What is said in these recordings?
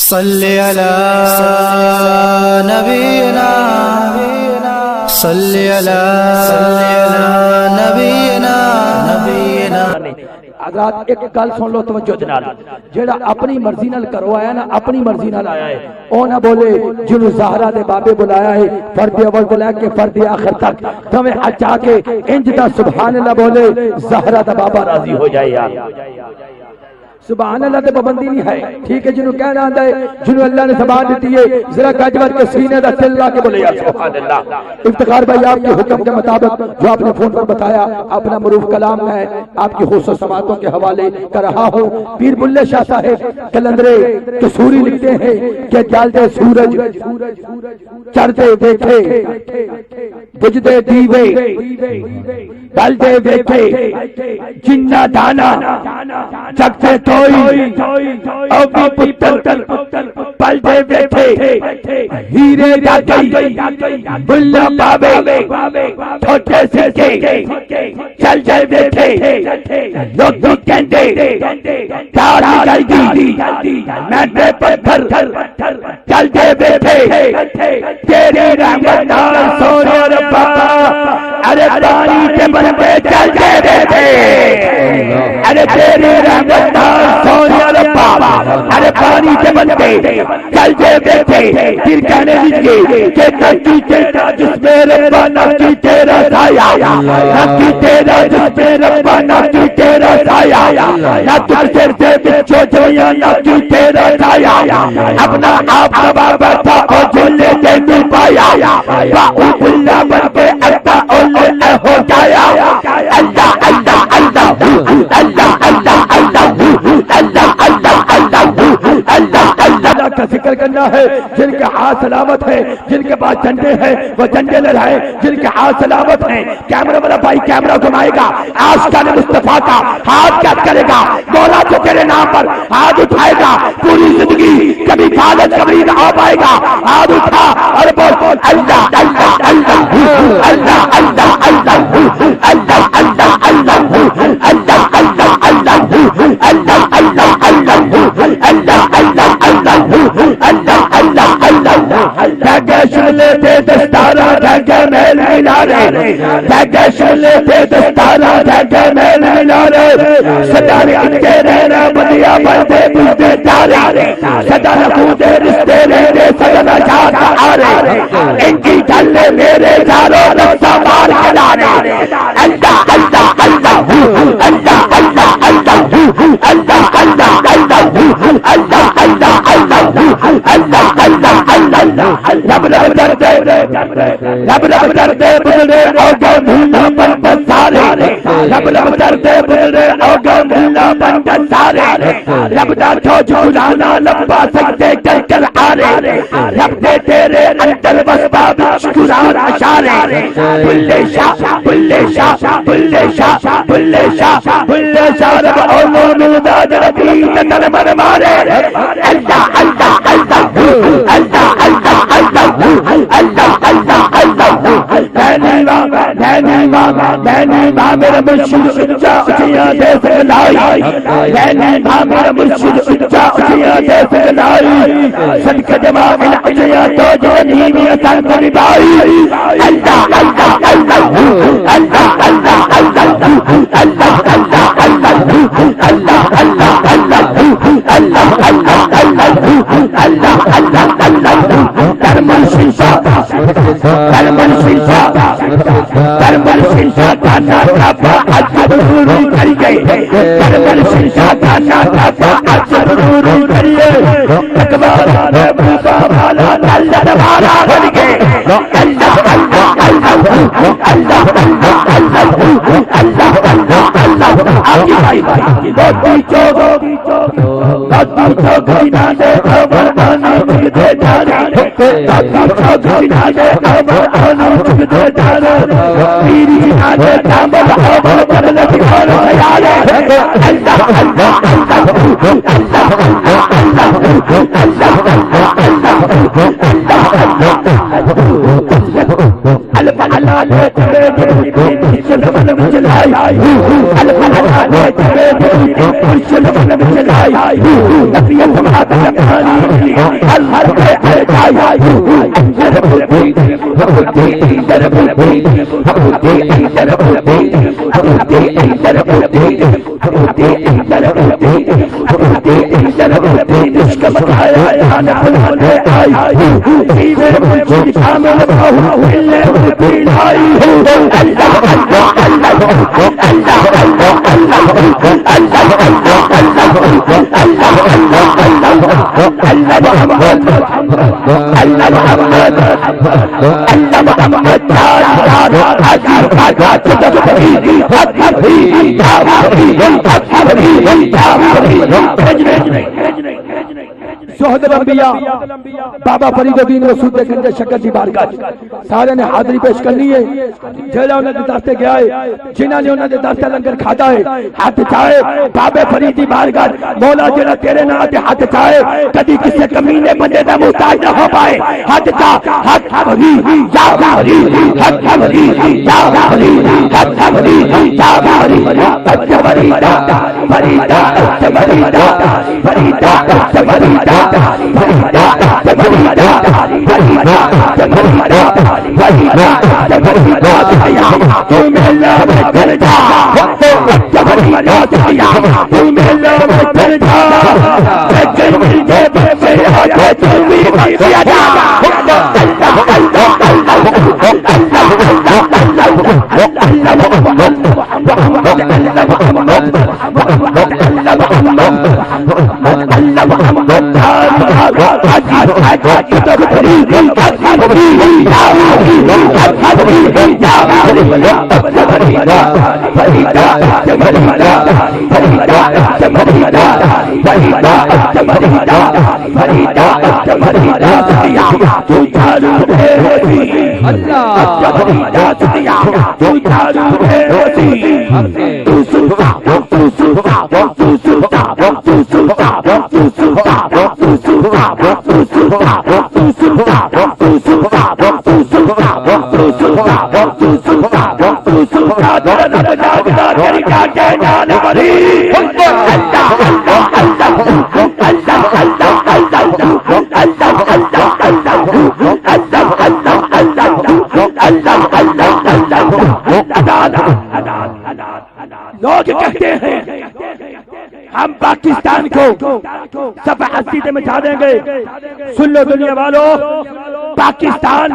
صلی علی نبینا صلی علی نبینا حضرات ایک گل سن لو توجہ نال، جیڑا اپنی مرضی نال کروایا نا اپنی مرضی نال آیا ہے، او نہ بولے جنوں زہرا دے بابے بلایا ہے فرد اول کو لے کے فرد آخر تک تمہیں اچا کے انج دا سبحان اللہ بولے زہرا دا بابا راضی ہو جائے یار۔ سبحان اللہ تے پابندی نہیں ہے، ٹھیک ہے، جنوں کہنا آندا ہے جنوں اللہ نے زبان دیتی ہے ذرا گجوت کے سینے دا دل لا کے بولے یا سبحان اللہ۔ افتخار بھائی آپ کے حکم کے مطابق جو آپ نے فون پر بتایا اپنا معروف کلام میں آپ کی خصوص سماعتوں کے حوالے کر رہا ہوں۔ پیر بلے شاہ صاحب کلندرے کسوری لکھتے ہیں کہ جلدے سورج چڑھتے دیکھے بجھتے دیوے ڈلتے دیکھے جنہ دانا جگتے تو او بھی پتر پلتے بیٹھے ہیرے جاگئی بلا بابے چھوٹے سکے چل جائے بیٹھے لوگ بھی کہندے تاری جلدی میں پتھر چلتے بیٹھے تیری رحمت نال سونے ربا ارے پانی کے بندے چلتے بیٹھے ارے تیری رحمت نال سونے ربا ارے پانی کے بندے چلتے بیٹھے پھر کہنے لگے کہ نکی تیرا جس میں ربا نکی تیرا سایہ نکی تیرا جس میں ربا نکی تیرا سایہ نکی سر سے بچو جویا نکی تیرا سایہ اپنا آپ نبا بیٹھا اور جلے دے تو پایا باؤ اللہ بن کے اکتا اولے ہو جایا اللہ اللہ اللہ اللہ اللہ اللہ اللہ اللہ کا ذکر کرنا ہے۔ جن کے ہاتھ سلامت ہے جن کے پاس جھنڈے ہیں وہ جھنڈے لہرائیں، جن کے ہاتھ سلامت ہیں کیمرہ والا بھائی کیمرہ گھمائے گا، آشقان مصطفیٰ کا ہاتھ کیا کرے گا، مولا جو تیرے نام پر ہاتھ اٹھائے گا پوری زندگی کبھی حالت کبھی نہ آ پائے گا، ہاتھ اٹھا اور بول اللہ اللہ اللہ اللہ اللہ اللہ اللہ اللہ اللہ اللہ اللہ شملے پہ دستارا ڈھگے میل ملارے ڈھگے شملے پہ دستارا ڈھگے میل ملارے صدا رکھتے رہنا بدیا بڑھتے بجھتے تارے صدا رکھتے رشتے رہنے صدا جاتا آرے ان کی ڈھلے میرے جارو رکھتا مار کلانے اللہ اللہ اللہ اللہ اللہ اللہ اللہ اللہ اللہ اللہ اللہ اللہ اللہ رب رب کرتے رب رب کرتے بدلے اوگے بھولا بن بسارے رب رب کرتے بدلے اوگے بھولا بن بسارے رب دا چھو جھولانا لمبا سکتے کل کل آرے رب دے تیرے اندر بسباب شکران اشارے بلے شاہ بلے شاہ بلے شاہ بلے شاہ بلے شاہ رب اولو ملدہ جربی تتر من مارے اللہ اللہ اللہ اللہ اللہ میرا مرشد اچھا اچھیا دے سکلائی میرا مرشد اچھا اچھیا دے سکلائی صدقہ جماع اچھیا تو جنی میں سن کو نبائی اللہ اللہ اللہ اللہ اللہ اللہ اللہ اللہ اللہ اللہ اللہ اللہ اللہ کرمل شیشہ کرمل شیشہ کرمل شیشہ دانا تھا عجب روری کری گئی کرمل شیشہ دانا تھا عجب روری کری گئی اکبر بوبا بھالا اللہ دوارا بن گئے اللہ اللہ اللہ اللہ اللہ اللہ اللہ اللہ آگی بھائی بھائی لوٹی چوگی لوٹی چوگی نانے خبر بانی مجھے جانے لوٹی چوگی نانے خبر بانی مجھے جانے میری نانے کامل خبر بننے کی خبر خیالے اللہ اللہ اللہ اللہ اللہ اللہ اللہ اللہ مرشد من بجلائی الحلقات جبید مرشد من بجلائی نبیت مادہ کہانی الحرق اعجائی انجر بلبید حقودی انجر بلبید حقودی انجر بلبید حقودی انجر بلبید حقودی انجر بلبید حقودی انجر بلبید عشق بتایا یہاں بلبل آئی جیوے مرشد کامل بہو اللہ بلبید آئی اللہ اللہ اللہ اللہ شہد الانبیاء بابا فرید الدین رسول دے گنجے شکر دی بارگاہ سارے نے حاضری پیش کرنی ہے جیڑا انہاں دے دستے گیا ہے جنہاں نے انہاں دے دستے لنگر کھادا ہے ہاتھ چاہے بابا فرید دی بارگاہ مولا جڑا تیرے نام تے ہاتھ چاہے کبھی کسے کمینے بندے دا محتاج نہ ہو پائے ہاتھ چاہ ہاتھ فرید یا فرید ہاتھ فرید یا فرید ہاتھ فرید یا فرید اچھا فریدا فریدا اچھا فریدا فریدا اچھا فریدا لوگ کہتے ہیں ہم پاکستان کو سب ہستی سے مٹا دیں گے. سن لو دنیا والوں، پاکستان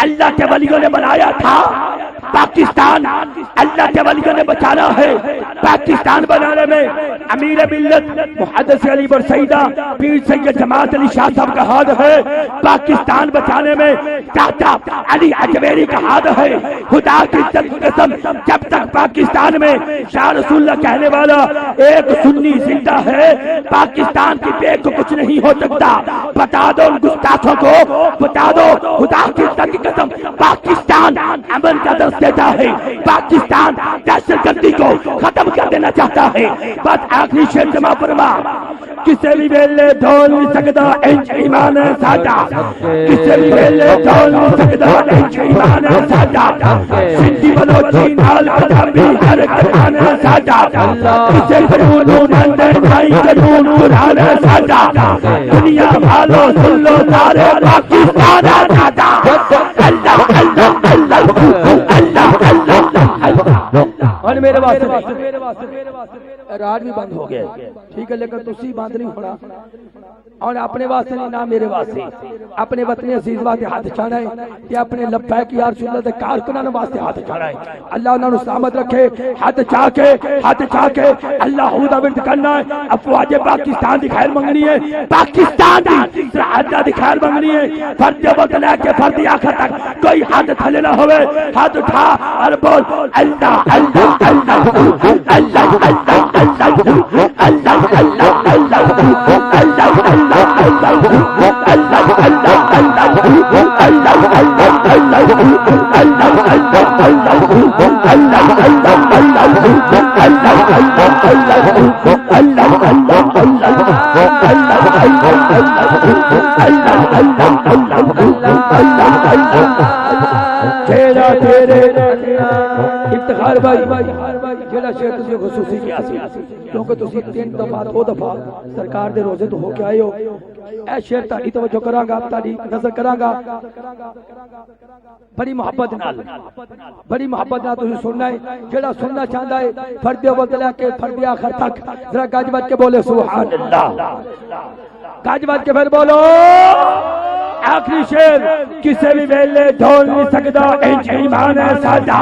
اللہ کے ولیوں نے بنایا تھا، پاکستان اللہ کے ولیوں نے بچانا ہے. پاکستان بنانے میں امیر ملت محدث علی برسیدہ پیر سید جماعت علی شاہ صاحب کا ہاتھ ہے. پاکستان بچانے میں چاچا علی اجمیری کا ہاتھ ہے. خدا کی عزت کی قسم، جب تک پاکستان میں شاہ رسول اللہ کہنے والا ایک سنی زندہ ہے، پاکستان کی بیگ کو کچھ نہیں ہو سکتا. بتا دو ان گستاخوں کو، بتا دو. خدا کی عزت کی قسم، پاکستان امن کا درس دیتا ہے، پاکستان دہشت گردی کو ختم کر دینا چاہتا ہے. بس آخری شعر جمع فرما، کسے بھی ویلے ڈھول نہیں سکتا انچ ایمان ہے ساڈا، کسے بھی ویلے ڈھول نہیں سکتا انچ ایمان ہے ساڈا. سندھی بلوچی نال پنجابی ہر قرآن ہے ساڈا، کسے قانون نہیں قانون قرآن ہے ساڈا. دنیا والو سن لو سارے پاکستان ہے ساڈا. اللہ اللہ اللہ اللہ اللہ. اور میرے واسطے راڈ بھی بند ہو گئے، ٹھیک ہے، لیکن تسی بند نہیں ہونا. اور اپنے واسطے نہیں، نہ میرے واسطے، اپنے وطن عزیز واسطے ہاتھ اٹھانا ہے کہ اپنے لبیک یا رسول اللہ دے کارکنان واسطے ہاتھ اٹھانا ہے. اللہ انہاں نوں سلامت رکھے. ہاتھ چاہ کے اللہ دا ورد کرنا ہے. افواج پاکستان دی خیر منگنی ہے، پاکستان دی سرحداں دی خیر منگنی ہے. فرد وقت لے کے فرد آخر تک کوئی ہاتھ تھلے نہ ہوئے. ہاتھ اٹھا اور بول اللہ اللہ اللہ اللہ اللہ اللہ اللہ اللہ اللہ افتخار بھائی جڑا شیخ تسی خصوصی کیا سی کیونکہ تسی 3 دفعہ 2 دفعہ سرکار دے روزے تو ہو کے آئے ہو اے شیخ تہاڈی توجہ کراں گا تہاڈی نظر کراں گا بڑی محبت نال تسی سننا ہے جڑا سننا چاہندا ہے فرد اول سے لے کے فرد آخر تک ذرا گج بج کے بولے سبحان اللہ گج بج کے پھر بولو آخری شیر کسے بھی ویلے ڈھول نہیں سکدا انج ایمان ہے ساڈا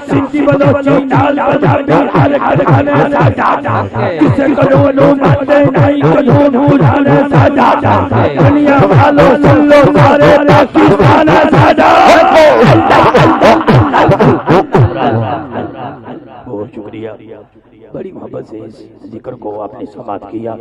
سنتی بلوچی نال پنجابی ہر گانے ساڈا کسے کلو نو ماتے نہیں کلو پرانے ساڈا دنیا والو سن لو سارے پاکستان ساڈا بہت شکریہ بڑی محبت سے اس ذکر کو آپ نے سماعت کیا